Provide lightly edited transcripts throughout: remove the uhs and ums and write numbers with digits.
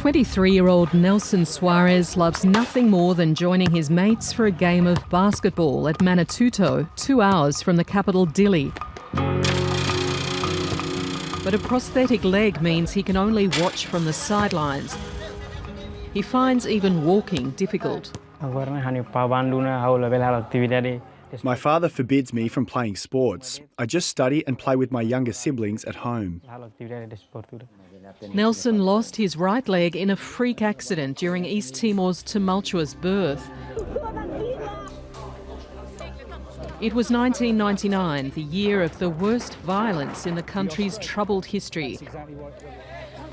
23-year-old Nelson Soares loves nothing more than joining his mates for a game of basketball at Manatuto, 2 hours from the capital Dili. But a prosthetic leg means he can only watch from the sidelines. He finds even walking difficult. My father forbids me from playing sports. I just study and play with my younger siblings at home. Nelson lost his right leg in a freak accident during East Timor's tumultuous birth. It was 1999, the year of the worst violence in the country's troubled history.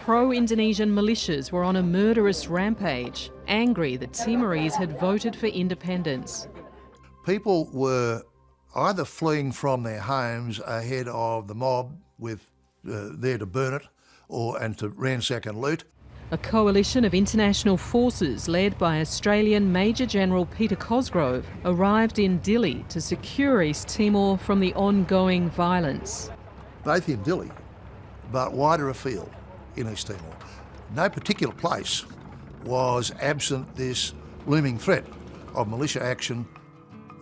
Pro-Indonesian militias were on a murderous rampage, angry that Timorese had voted for independence. People were either fleeing from their homes ahead of the mob with there to burn it and to ransack and loot. A coalition of international forces led by Australian Major General Peter Cosgrove arrived in Dili to secure East Timor from the ongoing violence. Both in Dili, but wider afield in East Timor. No particular place was absent this looming threat of militia action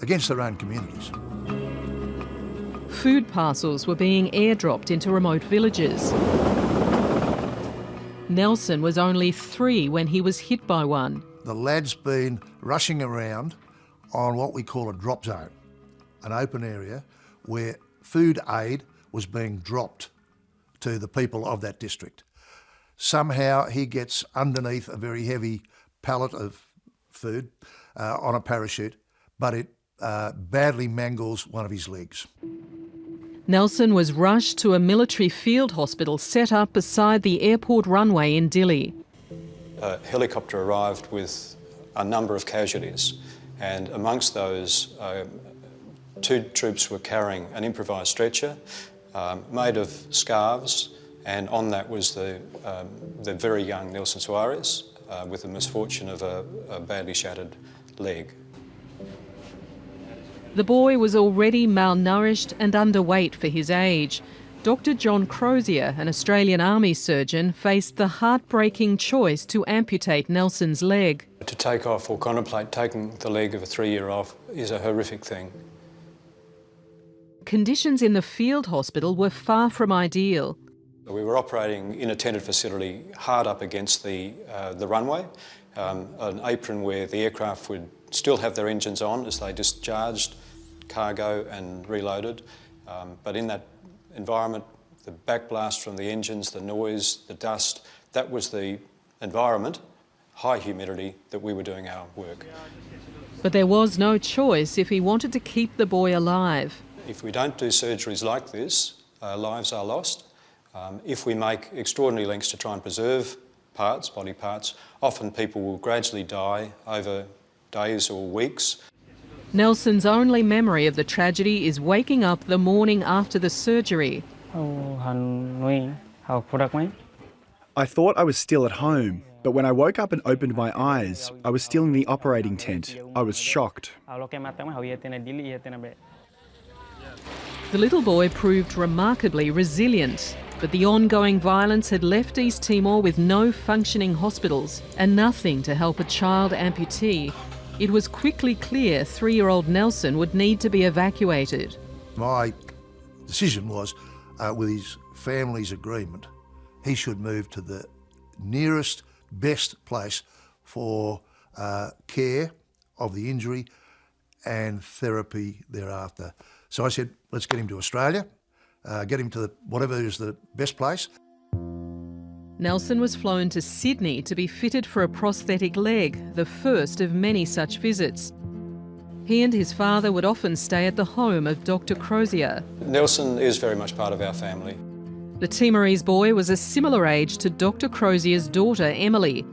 against their own communities. Food parcels were being airdropped into remote villages. Nelson was only 3 when he was hit by one. The lad's been rushing around on what we call a drop zone, an open area where food aid was being dropped to the people of that district. Somehow he gets underneath a very heavy pallet of food on a parachute, but it badly mangles one of his legs. Nelson was rushed to a military field hospital set up beside the airport runway in Dili. A helicopter arrived with a number of casualties, and amongst those, 2 troops were carrying an improvised stretcher made of scarves, and on that was the very young Nelson Soares with the misfortune of a badly shattered leg. The boy was already malnourished and underweight for his age. Dr. John Crozier, an Australian Army surgeon, faced the heartbreaking choice to amputate Nelson's leg. To take off or contemplate taking the leg of a 3-year-old is a horrific thing. Conditions in the field hospital were far from ideal. We were operating in a tented facility hard up against the runway, an apron where the aircraft would still have their engines on as they discharged cargo and reloaded. But in that environment, the backblast from the engines, the noise, the dust, that was the environment, high humidity, that we were doing our work. But there was no choice if he wanted to keep the boy alive. If we don't do surgeries like this, lives are lost. If we make extraordinary lengths to try and preserve parts, body parts, often people will gradually die over days or weeks. Nelson's only memory of the tragedy is waking up the morning after the surgery. I thought I was still at home, but when I woke up and opened my eyes, I was still in the operating tent. I was shocked. The little boy proved remarkably resilient, but the ongoing violence had left East Timor with no functioning hospitals and nothing to help a child amputee. It was quickly clear 3-year-old Nelson would need to be evacuated. My decision was, with his family's agreement, he should move to the nearest, best place for care of the injury and therapy thereafter. So I said, let's get him to Australia, get him to whatever is the best place. Nelson was flown to Sydney to be fitted for a prosthetic leg, the first of many such visits. He and his father would often stay at the home of Dr. Crozier. Nelson is very much part of our family. The Timorese boy was a similar age to Dr. Crozier's daughter, Emily.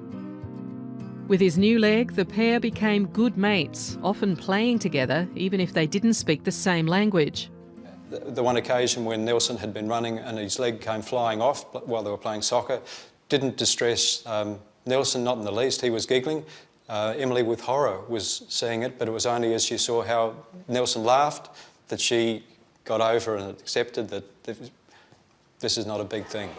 With his new leg, the pair became good mates, often playing together, even if they didn't speak the same language. The one occasion when Nelson had been running and his leg came flying off while they were playing soccer didn't distress Nelson, not in the least. He was giggling. Emily, with horror, was seeing it, but it was only as she saw how Nelson laughed that she got over and accepted that this is not a big thing.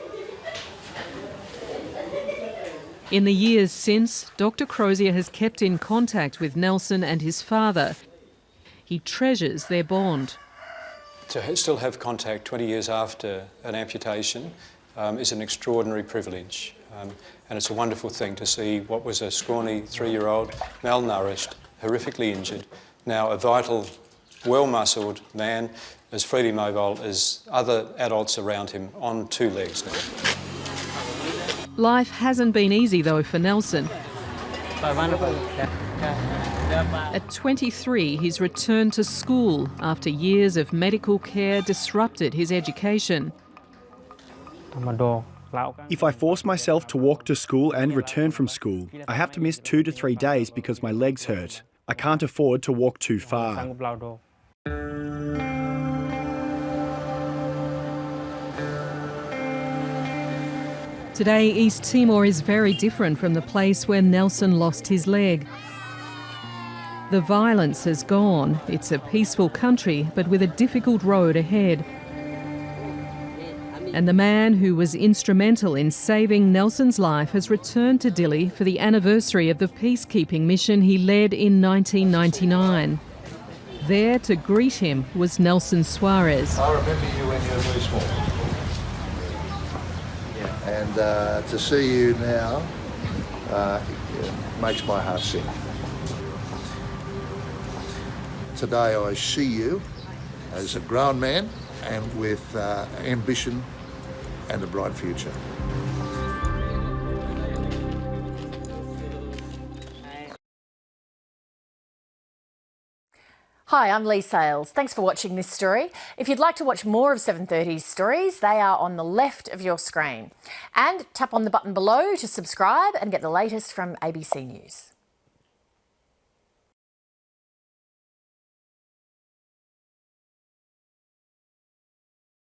In the years since, Dr. Crozier has kept in contact with Nelson and his father. He treasures their bond. To still have contact 20 years after an amputation is an extraordinary privilege. And it's a wonderful thing to see what was a scrawny 3-year-old, malnourished, horrifically injured, now a vital, well-muscled man, as freely mobile as other adults around him, on 2 legs now. Life hasn't been easy though for Nelson. At 23, he's returned to school after years of medical care disrupted his education. If I force myself to walk to school and return from school, I have to miss 2 to 3 days because my legs hurt. I can't afford to walk too far. Today, East Timor is very different from the place where Nelson lost his leg. The violence has gone. It's a peaceful country, but with a difficult road ahead. And the man who was instrumental in saving Nelson's life has returned to Dili for the anniversary of the peacekeeping mission he led in 1999. There to greet him was Nelson Soares. I remember you when you were very small. And to see you now makes my heart sing. Today I see you as a grown man and with ambition and a bright future. Hi, I'm Lee Sales. Thanks for watching this story. If you'd like to watch more of 730's stories, they are on the left of your screen. And tap on the button below to subscribe and get the latest from ABC News.